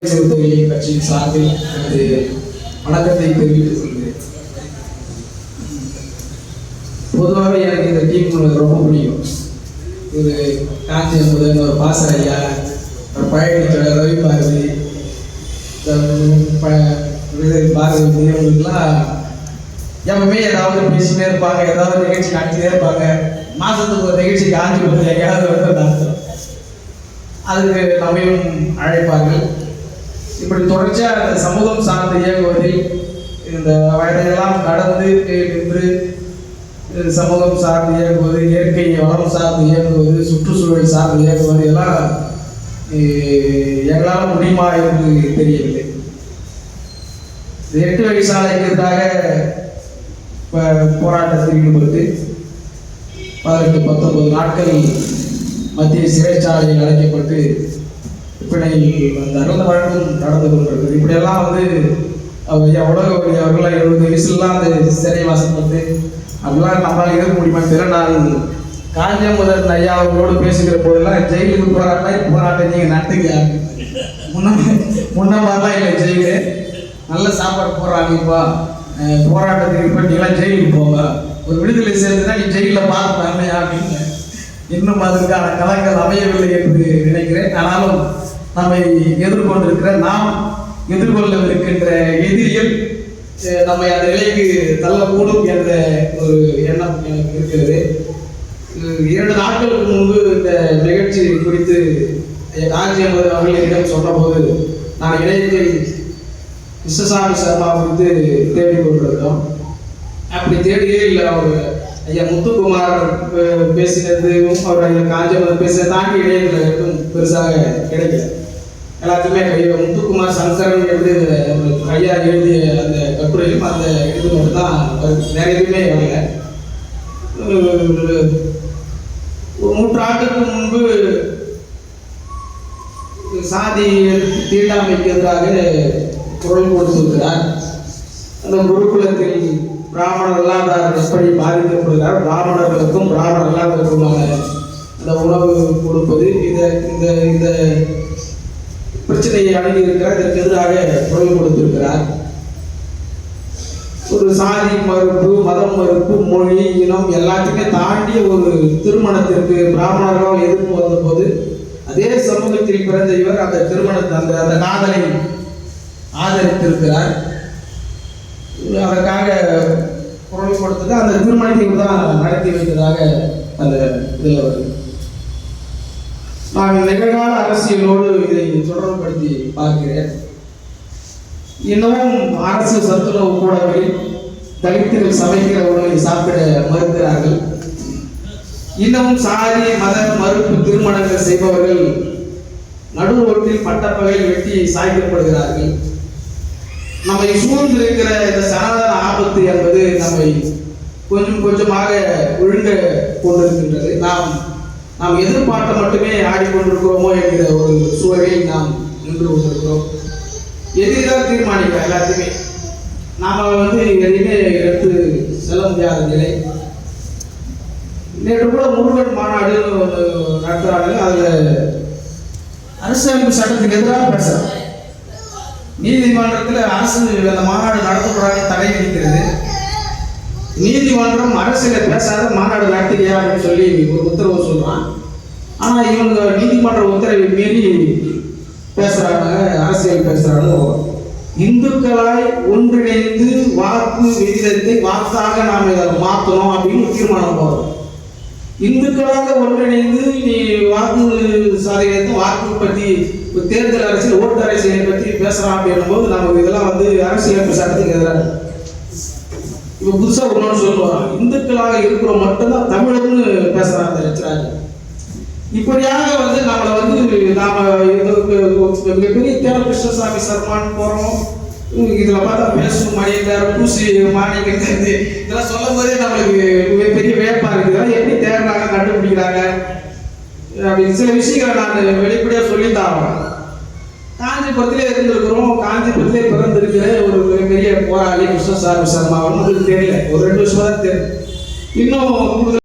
கட்சியின் சார்பில் எனது வணக்கத்தை தெரிவித்துக் கொள்கிறேன். பொதுவாக எனக்கு இந்த டீம் ரொம்ப பிடிக்கும். ஒரு காஞ்சி முதல் ஒரு பாசர் ஐயா, ஒரு பழனி ரவி பாரதி, பாரதி இவங்களுக்குலாம் எப்பவுமே ஏதாவது பேசினே இருப்பாங்க, ஏதாவது நிகழ்ச்சி காட்டினே இருப்பாங்க. மாதத்துக்கு ஒரு நிகழ்ச்சி காஞ்சி போது எங்கேயாவது வந்து அதுக்கு நம்மையும் அழைப்பார்கள். இப்படி தொடர்ச்சியாக அந்த சமூகம் சார்ந்து இயங்குவதில் இந்த வயதையெல்லாம் கடந்து நின்று சமூகம் சார்ந்து இயங்குவது, இயற்கை வளம் சார்ந்து இயங்குவது, சுற்றுச்சூழல் சார்ந்து இயங்குவது எல்லாம் எங்களால் முடியுமா என்று தெரியவில்லை. 8 வழி சாலைக்கு எதிராக போராட்டத்தில் ஈடுபட்டு 18-19 நாட்கள் மத்திய சிறைச்சாலையில் அடைக்கப்பட்டு பிணையில் அந்த வழக்கும் நடந்து கொண்டிருக்கிறது. இப்படியெல்லாம் உலக வழி அவர்களாம் 70 வயசுலாம் அந்த சிறை வாசப்பட்டு அப்படிலாம் நம்மளால் இருக்க முடியுமா தெரியல. நான் காஞ்சி முதல் ஐயா அவர்களோடு பேசுகிற போதெல்லாம் ஜெயிலுக்கு போராட்டம் நீங்கள் நடத்துங்க, முன்ன மாதிரிலாம் இல்லை. ஜெயிலு நல்ல சாப்பாடு போடுறாங்கப்பா, போராட்டத்துக்கு இப்போ நீங்களாம் ஜெயிலுக்கு போங்க, ஒரு விடுதலை சேர்ந்துன்னா நீ ஜெயிலில் பார்த்து அப்படின்னு இன்னும் அதற்கான களங்கள் அமையவில்லை என்று நினைக்கிறேன். ஆனாலும் நம்மை எதிர்கொண்டிருக்கிற நாம் எதிர்கொள்ளவிருக்கின்ற எதிரிகள் நம்மை அந்த நிலைக்கு தள்ளக்கூடும் என்ற ஒரு எண்ணம் எனக்கு இருக்கிறது. 2 நாட்களுக்கு முன்பு இந்த நிகழ்ச்சி குறித்து காஞ்சி அவர்கள் என்னிடம் சொன்னபோது நான் இணையத்தில் கிருஷ்ணசாமி சர்மா குறித்து தேடிக்கொண்டிருந்தோம். அப்படி தேடியே இல்லை. அவர் ஐயா முத்துக்குமார் பேசினதும் அவர் ஐயா காஞ்சிபுரம் பேச தாண்டி இடையில எதுவும் பெருசாக கிடைக்கல. எல்லாத்துக்குமே முத்துக்குமார் சங்கரன் என்று ஐயா எழுதிய அந்த கட்டுரையும் அந்த இது மட்டும் தான் வேற எதுவுமே வரல. ஒரு 3 ஆண்டுக்கு முன்பு சாதி தீண்டாமைக்கு எதிராக குரல் கொடுத்திருக்கிறார். அந்த குருகுலத்தில் பிராமணர் அல்லாதார் எப்படி பாதிக்கப்படுகிறார், பிராமணர்களுக்கும் பிராமணர் அல்லாதவருக்குமான அந்த உணவு கொடுப்பது, இந்த இந்த பிரச்சனையை அணுகியிருக்கிறார். இதற்கு எதிராக குரல் கொடுத்திருக்கிறார். ஒரு சாதி மறுப்பு, மதம் மறுப்பு, மொழி, இனம் எல்லாத்தையுமே தாண்டிய ஒரு திருமணத்திற்கு பிராமணர்கள் எதிர்ப்பு வந்தபோது அதே சமூகத்தில் பிறந்த இவர் அந்த திருமணத்தை அந்த காதலை ஆதரித்திருக்கிறார். அதற்காக குரல் கொடுத்தது அந்த திருமணத்தை தான் நடத்தி வைத்ததாக அந்த இதில் வருது. நான் நிகழ்கால அரசியலோடு இதை தொடர்புபடுத்தி பார்க்கிறேன். இன்னமும் அரசு சத்துணவு கூடங்களில் தலித்துகள் சமைக்கிற உணவை சாப்பிட மறுக்கிறார்கள். இன்னமும் சாதி மத மறுப்பு திருமணங்கள் செய்பவர்கள் நடுவோட்டில் பட்டப்பகையில் வெட்டி சாய்க்கப்படுகிறார்கள். நம்மை சூழ்ந்திருக்கிற இந்த சனாதன ஆபத்து என்பது நம்மை கொஞ்சம் கொஞ்சமாக விழுங்க கொண்டிருக்கின்றது. நாம் எதிர்பார்த்த மட்டுமே ஆடிக்கொண்டிருக்கிறோமோ என்கிற ஒரு சூழலில் நாம் நின்று கொண்டிருக்கிறோம். எதிர்தான் தீர்மானிக்கிறோம் எல்லாத்தையுமே. நாம் எதையுமே எடுத்து செல்ல முடியாத நிலை. நேற்று கூட முருகன் மாநாடு நடத்துகிறாங்க. அதில் அரசியலமைப்பு சட்டத்துக்கு எதிராக பேசுகிறாங்க. நீதிமன்றத்தில் அரசு அந்த மாநாடு நடத்தக்கூடாது தடை விதிக்கிறது. நீதிமன்றம் அரசியலை பேசாத மாநாடு நடத்துறியா அப்படின்னு சொல்லி ஒரு உத்தரவு சொல்றான். ஆனால் இவங்க நீதிமன்ற உத்தரவை மீறி பேசுறாங்க, அரசியல் பேசுறாங்க. இந்துக்களாய் ஒன்றிணைந்து வாக்கு விகிதத்தை வாக்காக நாம் இதை மாற்றணும் அப்படின்னு தீர்மானம் போடுறோம். இந்துக்களாக ஒன்றிணைந்து நீ வாக்கு சாதகத்தை வாக்கு பற்றி தேர்தல் அரசியல் ஓட்டு அரசியலை பற்றி பேசலாம் அப்படின்னும் போது நமக்கு இதெல்லாம் அரசியலமைப்பு சட்டத்துக்கு எதிராக. இப்போ புதுசாக ஒன்று சொல்லுவாங்க, இந்துக்களாக இருக்கிறோம் மட்டும்தான் தமிழர்னு பேசுறாங்க அந்த லட்சராஜ். இப்படியாக நம்மளை நாம மிகப்பெரிய கிருஷ்ணசாமி சர்மான்னு போறோம். இதுல பார்த்தா பேசும் மணியார் பூசி மாணிக்கிறது இதெல்லாம் சொல்லும் போதே நம்மளுக்கு மிகப்பெரிய வேப்பா இருக்குது. எப்படி தேர்றாங்க, கண்டுபிடிக்கிறாங்க அப்படின்னு சில விஷயங்களை நான் வெளிப்படையாக சொல்லித்தான். காஞ்சிபுரத்திலே இருந்திருக்கிறோம், காஞ்சிபுரத்திலே பிறந்திருக்கிற ஒரு மிகப்பெரிய போராளி கிருஷ்ணசாமி சர்மா உங்களுக்கு தெரியல, ஒரு 2 வருஷம் தான் தெரியும். இன்னும்